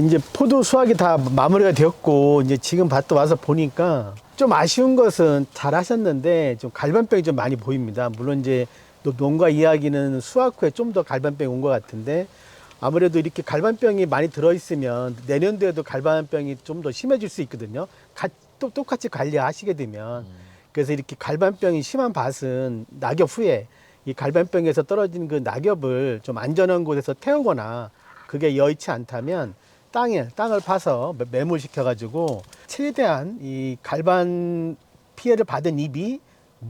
이제 포도 수확이 다 마무리가 되었고, 이제 지금 밭도 와서 보니까 좀 아쉬운 것은 잘 하셨는데, 좀 갈반병이 좀 많이 보입니다. 물론 이제 농가 이야기는 수확 후에 좀 더 갈반병이 온 것 같은데, 아무래도 이렇게 갈반병이 많이 들어있으면 내년도에도 갈반병이 좀 더 심해질 수 있거든요. 또 똑같이 관리하시게 되면. 그래서 이렇게 갈반병이 심한 밭은 낙엽 후에 이 갈반병에서 떨어지는 그 낙엽을 좀 안전한 곳에서 태우거나 그게 여의치 않다면 땅을 파서 매몰시켜가지고 최대한 이 갈반 피해를 받은 잎이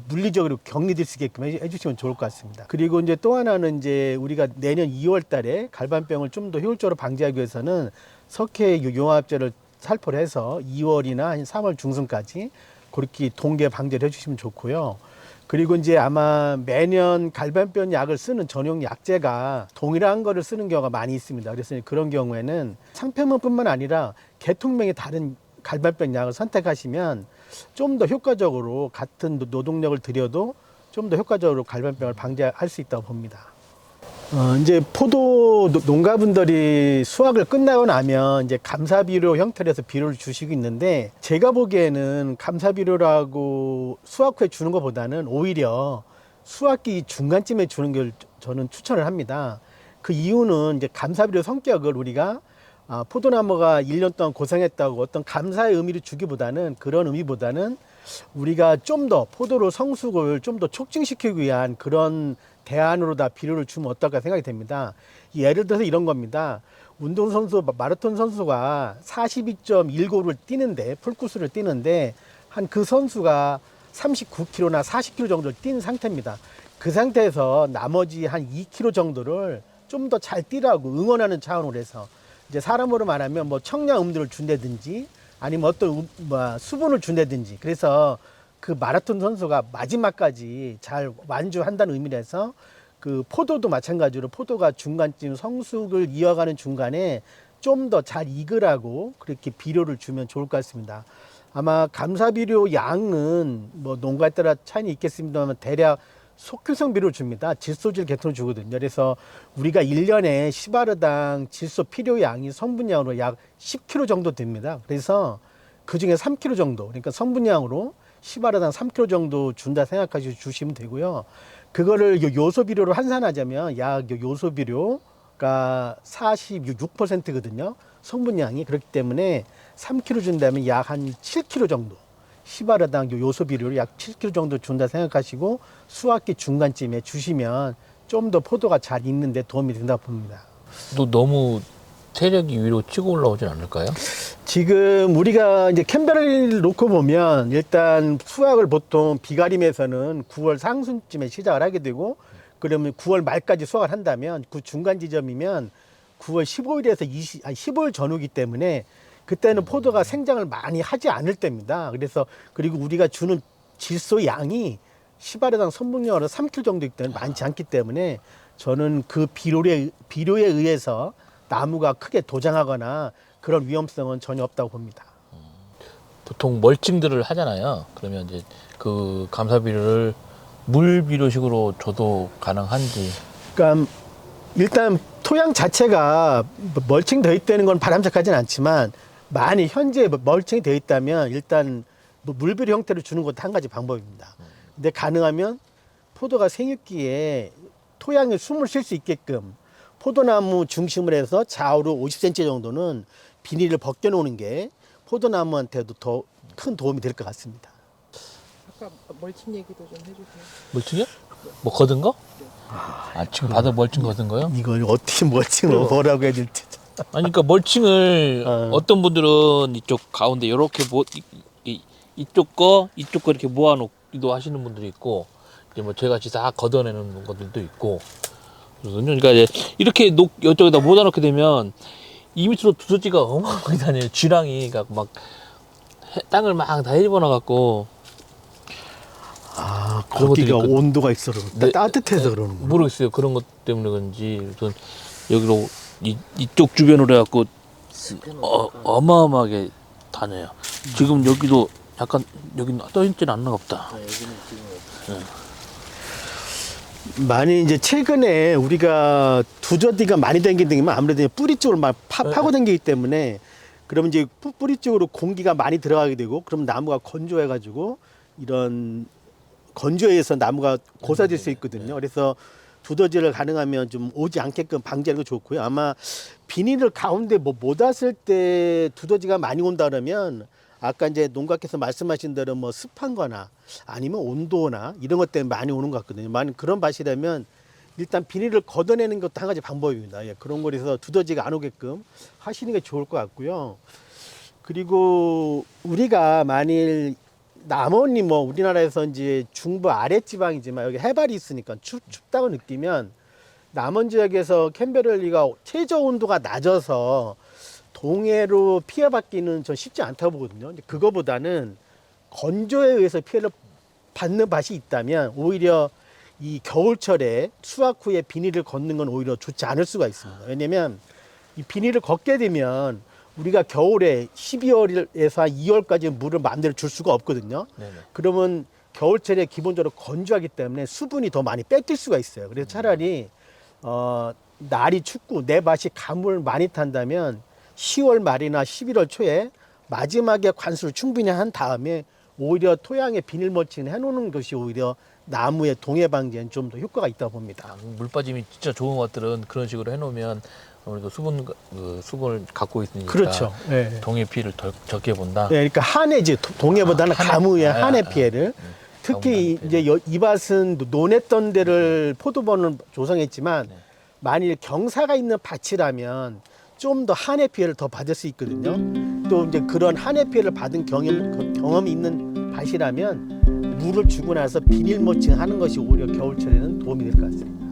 물리적으로 격리될 수 있게끔 해주시면 좋을 것 같습니다. 그리고 이제 또 하나는 이제 우리가 내년 2월 달에 갈반병을 좀 더 효율적으로 방지하기 위해서는 석회 용합제를 살포를 해서 2월이나 한 3월 중순까지 그렇게 동계 방제를 해주시면 좋고요. 그리고 이제 아마 매년 갈반병 약을 쓰는 전용 약제가 동일한 거를 쓰는 경우가 많이 있습니다. 그래서 그런 경우에는 상표명뿐만 아니라 계통명의 다른 갈반병 약을 선택하시면 좀 더 효과적으로 같은 노동력을 들여도 좀 더 효과적으로 갈반병을 방지할 수 있다고 봅니다. 이제 포도 농가분들이 수확을 끝나고 나면 이제 감사비료 형태로 해서 비료를 주시고 있는데, 제가 보기에는 감사비료라고 수확 후에 주는 것보다는 오히려 수확기 중간쯤에 주는 걸 저는 추천을 합니다. 그 이유는 이제 감사비료 성격을 우리가 포도나무가 1년 동안 고생했다고 어떤 감사의 의미를 주기보다는, 그런 의미보다는 우리가 좀 더 포도로 성숙을 좀 더 촉진시키기 위한 그런 대안으로 다 비료를 주면 어떨까 생각이 됩니다. 예를 들어서 이런 겁니다. 운동선수, 마라톤 선수가 42.19를 뛰는데, 풀코스를 뛰는데, 한 그 선수가 39km나 40km 정도를 뛴 상태입니다. 그 상태에서 나머지 한 2km 정도를 좀 더 잘 뛰라고 응원하는 차원으로 해서, 이제 사람으로 말하면 뭐 청량음료를 준다든지, 아니면 어떤 수분을 준다든지, 그래서 그 마라톤 선수가 마지막까지 잘 완주한다는 의미에서, 그 포도도 마찬가지로 포도가 중간쯤 성숙을 이어가는 중간에 좀 더 잘 익으라고 그렇게 비료를 주면 좋을 것 같습니다. 아마 감사비료 양은 뭐 농가에 따라 차이는 있겠습니다만 대략 속효성 비료를 줍니다. 질소질 계통을 주거든요. 그래서 우리가 1년에 시바르당 질소 필요 양이 성분량으로 약 10kg 정도 됩니다. 그래서 그 중에 3kg 정도, 그러니까 성분량으로 시바르당 3kg 정도 준다 생각하시고 주시면 되고요. 그거를 요소 비료로 환산하자면 약 요소 비료가 46%거든요. 성분량이. 그렇기 때문에 3kg 준다면 약 한 7kg 정도, 시바르당 요소 비료를 약 7kg 정도 준다 생각하시고 수확기 중간쯤에 주시면 좀 더 포도가 잘 익는데 도움이 된다고 봅니다. 또 너무 세력이 위로 치고 올라오진 않을까요? 지금 우리가 이제 캠베라를 놓고 보면 일단 수확을 보통 비가림에서는 9월 상순쯤에 시작을 하게 되고, 그러면 9월 말까지 수확을 한다면 그 중간 지점이면 9월 15일에서 15일 전후기 때문에 그때는 포도가 생장을 많이 하지 않을 때입니다. 그래서 그리고 우리가 주는 질소 양이 시바르당 성분량으로 3kg 정도 있기 때문에 많지 않기 때문에 저는 그 비료에 의해서 나무가 크게 도장하거나 그런 위험성은 전혀 없다고 봅니다. 보통 멀칭들을 하잖아요. 그러면 이제 그 감사비료를 물 비료식으로 줘도 가능한지. 그러니까 일단 토양 자체가 멀칭 되어 있다는 건 바람직하진 않지만, 만약 현재 멀칭이 되어 있다면 일단 물비료 형태로 주는 것도 한 가지 방법입니다. 근데 가능하면 포도가 생육기에 토양에 숨을 쉴 수 있게끔 포도나무 중심으로 해서 좌우로 50cm 정도는 비닐을 벗겨놓는 게 포도나무한테도 더 큰 도움이 될 것 같습니다. 아까 멀칭 얘기도 좀 해주세요. 멀칭이요? 뭐 거둔 거? 지금 바다 멀칭 거둔 거요? 이걸 어떻게 멀칭을 뭐라고 해야 될지. 아니, 그러니까 멀칭을 어떤 분들은 이쪽 가운데 이렇게 이쪽 거 이렇게 모아놓기도 하시는 분들이 있고, 이제 뭐 저같이 다 걷어내는 것들도 있고. 그러니까 이제 이렇게 이쪽에다 모아놓게 되면 이 밑으로 두서지가 어마어마하게 다녀요. 쥐랑이 막 땅을 막 다 헤집어놔 갖고. 그런 것들이 거기가 온도가 있어 그러고 따뜻해서 그러는 거예요. 모르겠어요. 그런 것 때문에 그런지 우선 여기로 이쪽 주변으로 해갖고 어마어마하게 다녀요. 지금 여기도 약간 여기는 떠있지는 않나 보다. 여기는 지금 많이 이제 최근에 우리가 두더지가 많이 댕기면 아무래도 뿌리 쪽으로 막 파고 댕기기 때문에 그러면 이제 뿌리 쪽으로 공기가 많이 들어가게 되고 그럼 나무가 건조해가지고 이런 건조해서 나무가 고사질 수 있거든요. 그래서 두더지를 가능하면 좀 오지 않게끔 방지하는 게 좋고요. 아마 비닐을 가운데 뭐 못 왔을 때 두더지가 많이 온다 그러면 아까 이제 농가께서 말씀하신 대로 뭐 습한 거나 아니면 온도나 이런 것 때문에 많이 오는 것 같거든요. 만약 그런 밭이라면 일단 비닐을 걷어내는 것도 한 가지 방법입니다. 예, 그런 거에서 두더지가 안 오게끔 하시는 게 좋을 것 같고요. 그리고 우리가 만일 남원이 뭐 우리나라에서 이제 중부 아랫지방이지만 여기 해발이 있으니까 춥다고 느끼면 남원 지역에서 캔베럴리가 최저 온도가 낮아서 동해로 피해받기는 전 쉽지 않다고 보거든요. 이제 그거보다는 건조에 의해서 피해를 받는 밭이 있다면 오히려 이 겨울철에 수확 후에 비닐을 걷는 건 오히려 좋지 않을 수가 있습니다. 왜냐면 이 비닐을 걷게 되면 우리가 겨울에 12월에서 2월까지 물을 마음대로 줄 수가 없거든요. 네네. 그러면 겨울철에 기본적으로 건조하기 때문에 수분이 더 많이 뺏길 수가 있어요. 그래서 차라리 날이 춥고 내 밭이 가물을 많이 탄다면 10월 말이나 11월 초에 마지막에 관수를 충분히 한 다음에 오히려 토양에 비닐 멀칭을 해놓는 것이 오히려 나무의 동해 방지에는 좀 더 효과가 있다고 봅니다. 물 빠짐이 진짜 좋은 것들은 그런 식으로 해놓으면 아무래도 수분을 갖고 있으니까 그렇죠. 네. 동해 피해를 덜 적게 본다. 네, 그러니까 한해지 동해보다는 가무의 한해 피해를 특히 가뭄 이제 이 밭은 논했던 데를 포도번을 조성했지만 네. 만일 경사가 있는 밭이라면 좀 더 한해 피해를 더 받을 수 있거든요. 또 이제 그런 한해 피해를 받은 경험이 있는 밭이라면 물을 주고 나서 비닐 멀칭 하는 것이 오히려 겨울철에는 도움이 될 것 같습니다.